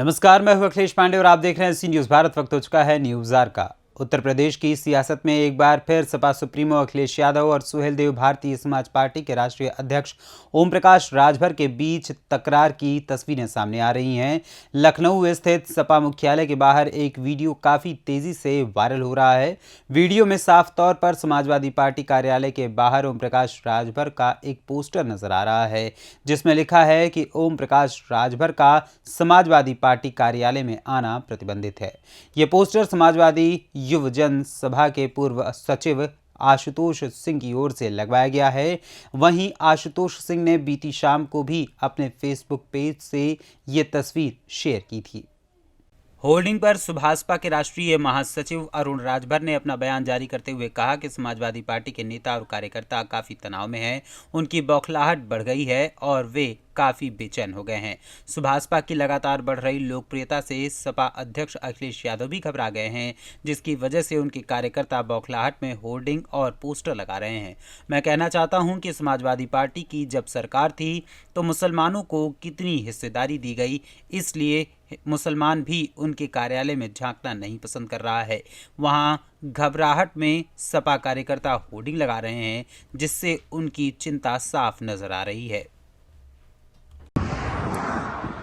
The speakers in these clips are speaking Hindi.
नमस्कार, मैं हूं अखिलेश पांडे और आप देख रहे हैं सी न्यूज़ भारत। वक्त हो चुका है न्यूज़ आर का। उत्तर प्रदेश की सियासत में एक बार फिर सपा सुप्रीमो अखिलेश यादव और सुहेलदेव भारतीय समाज पार्टी के राष्ट्रीय अध्यक्ष ओम प्रकाश राजभर के बीच तकरार की तस्वीरें सामने आ रही हैं। लखनऊ स्थित सपा मुख्यालय के बाहर एक वीडियो काफ़ी तेज़ी से वायरल हो रहा है। वीडियो में साफ तौर पर समाजवादी पार्टी कार्यालय के बाहर ओम प्रकाश राजभर का एक पोस्टर नजर आ रहा है, जिसमें लिखा है कि ओम प्रकाश राजभर का समाजवादी पार्टी कार्यालय में आना प्रतिबंधित है। ये पोस्टर समाजवादी युवजन सभा के पूर्व सचिव आशुतोष सिंह की ओर से लगवाया गया है। वहीं आशुतोष सिंह ने बीती शाम को भी अपने फेसबुक पेज से ये तस्वीर शेयर की थी। होर्डिंग पर सुभाषपा के राष्ट्रीय महासचिव अरुण राजभर ने अपना बयान जारी करते हुए कहा कि समाजवादी पार्टी के नेता और कार्यकर्ता काफ़ी तनाव में हैं, उनकी बौखलाहट बढ़ गई है और वे काफ़ी बेचैन हो गए हैं। सुभाषपा की लगातार बढ़ रही लोकप्रियता से सपा अध्यक्ष अखिलेश यादव भी घबरा गए हैं, जिसकी वजह से उनके कार्यकर्ता बौखलाहट में होर्डिंग और पोस्टर लगा रहे हैं। मैं कहना चाहता हूं कि समाजवादी पार्टी की जब सरकार थी तो मुसलमानों को कितनी हिस्सेदारी दी गई, इसलिए मुसलमान भी उनके कार्यालय में झांकना नहीं पसंद कर रहा है। वहां घबराहट में सपा कार्यकर्ता होर्डिंग लगा रहे हैं, जिससे उनकी चिंता साफ नजर आ रही है।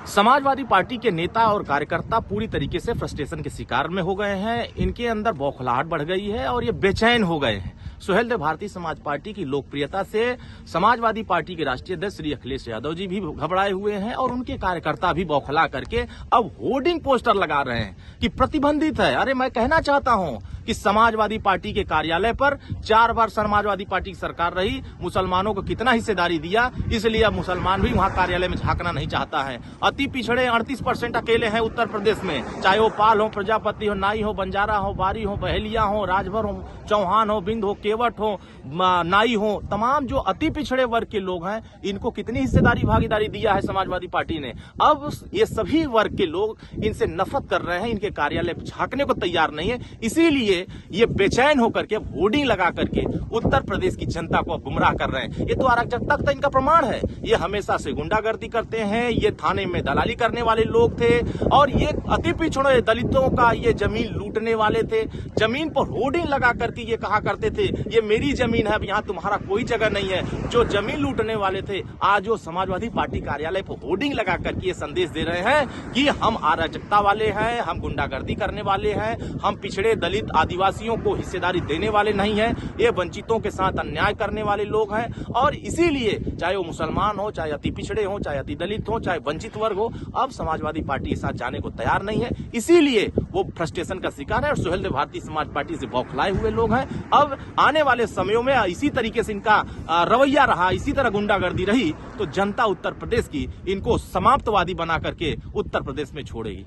समाजवादी पार्टी के नेता और कार्यकर्ता पूरी तरीके से फ्रस्ट्रेशन के शिकार में हो गए हैं। इनके अंदर बौखलाहट बढ़ गई है और ये बेचैन हो गए हैं। सुहेलदेव भारतीय समाज पार्टी की लोकप्रियता से समाजवादी पार्टी के राष्ट्रीय अध्यक्ष श्री अखिलेश यादव जी भी घबराए हुए हैं और उनके कार्यकर्ता भी बौखला करके अब होर्डिंग पोस्टर लगा रहे हैं कि प्रतिबंधित है। अरे मैं कहना चाहता हूं कि समाजवादी पार्टी के कार्यालय पर 4 बार समाजवादी पार्टी की सरकार रही, मुसलमानों को कितना हिस्सेदारी दिया, इसलिए अब मुसलमान भी वहां कार्यालय में झांकना नहीं चाहता है। अति पिछड़े 38% अकेले हैं उत्तर प्रदेश में, चाहे वो पाल हो, प्रजापति हो, नाई हो, बंजारा हो, बारी हो, बहेलिया हो, राजभर हो, चौहान हो, बिंद हो, केवट हो, नाई हो, तमाम जो अति पिछड़े वर्ग के लोग हैं, इनको कितनी हिस्सेदारी भागीदारी दिया है समाजवादी पार्टी ने। अब ये सभी वर्ग के लोग इनसे नफरत कर रहे हैं, इनके कार्यालय झांकने को तैयार नहीं है, इसीलिए ये बेचैन होकर के होर्डिंग लगा करके उत्तर प्रदेश की जनता को गुमराह कर रहे हैं। ये तो अराजकता इनका प्रमाण है। ये हमेशा से गुंडागर्दी करते हैं, ये थाने में दलाली करने वाले लोग थे और ये अति पिछड़े दलितों का ये जमीन लूटने वाले थे। जमीन पर होर्डिंग लगा करके ये कहा करते थे ये मेरी जमीन है, अब यहाँ तुम्हारा कोई जगह नहीं है। जो जमीन लूटने वाले थे आज वो समाजवादी पार्टी कार्यालय पर होर्डिंग लगा करके ये संदेश दे रहे हैं कि हम अराजकता वाले हैं, हम गुंडागर्दी करने वाले हैं, हम पिछड़े दलित आदिवासियों को हिस्सेदारी देने वाले नहीं हैं, ये वंचितों के साथ अन्याय करने वाले लोग हैं। और इसीलिए चाहे वो मुसलमान हो, चाहे अति पिछड़े हो, चाहे अति दलित हो, चाहे वंचित वर्ग हो, अब समाजवादी पार्टी के साथ जाने को तैयार नहीं है। इसीलिए वो फ्रस्ट्रेशन का शिकार है और सुहेलदेव भारतीय समाज पार्टी से बौखलाए हुए लोग हैं। अब आने वाले समयों में इसी तरीके से इनका रवैया रहा, इसी तरह गुंडागर्दी रही तो जनता उत्तर प्रदेश की इनको समाप्तवादी बना करके उत्तर प्रदेश में छोड़ेगी।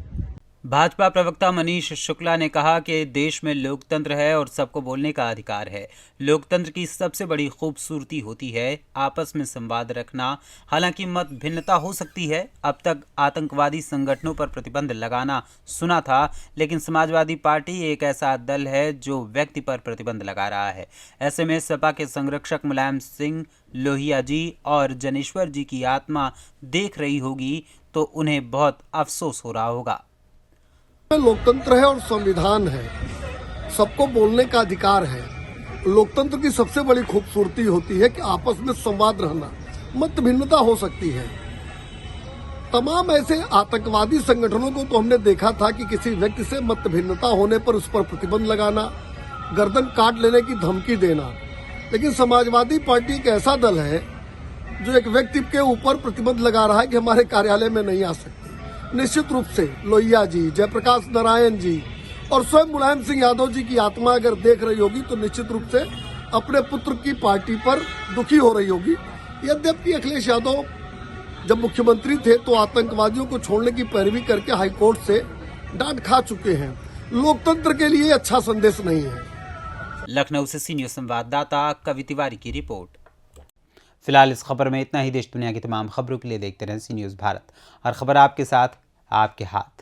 भाजपा प्रवक्ता मनीष शुक्ला ने कहा कि देश में लोकतंत्र है और सबको बोलने का अधिकार है। लोकतंत्र की सबसे बड़ी खूबसूरती होती है आपस में संवाद रखना। हालांकि मत भिन्नता हो सकती है। अब तक आतंकवादी संगठनों पर प्रतिबंध लगाना सुना था, लेकिन समाजवादी पार्टी एक ऐसा दल है जो व्यक्ति पर प्रतिबंध लगा रहा है। ऐसे में सपा के संरक्षक मुलायम सिंह लोहिया जी और जनेश्वर जी की आत्मा देख रही होगी तो उन्हें बहुत अफसोस हो रहा होगा। लोकतंत्र है और संविधान है, सबको बोलने का अधिकार है। लोकतंत्र की सबसे बड़ी खूबसूरती होती है कि आपस में संवाद रहना। मत भिन्नता हो सकती है। तमाम ऐसे आतंकवादी संगठनों को तो हमने देखा था कि किसी व्यक्ति से मत भिन्नता होने पर उस पर प्रतिबंध लगाना, गर्दन काट लेने की धमकी देना। लेकिन समाजवादी पार्टी एक ऐसा दल है जो एक व्यक्ति के ऊपर प्रतिबंध लगा रहा है कि हमारे कार्यालय में नहीं आ सकते। निश्चित रूप से लोहिया जी, जयप्रकाश नारायण जी और स्वयं मुलायम सिंह यादव जी की आत्मा अगर देख रही होगी तो निश्चित रूप से अपने पुत्र की पार्टी पर दुखी हो रही होगी। यद्यपि अखिलेश यादव जब मुख्यमंत्री थे तो आतंकवादियों को छोड़ने की पैरवी करके हाईकोर्ट से डांट खा चुके हैं। लोकतंत्र के लिए अच्छा संदेश नहीं है। लखनऊ से सी न्यूज़ संवाददाता कवि तिवारी की रिपोर्ट। फिलहाल इस खबर में इतना ही। देश दुनिया की तमाम खबरों के लिए देखते रहें सी न्यूज़ भारत। और खबर आपके साथ, आपके हाथ।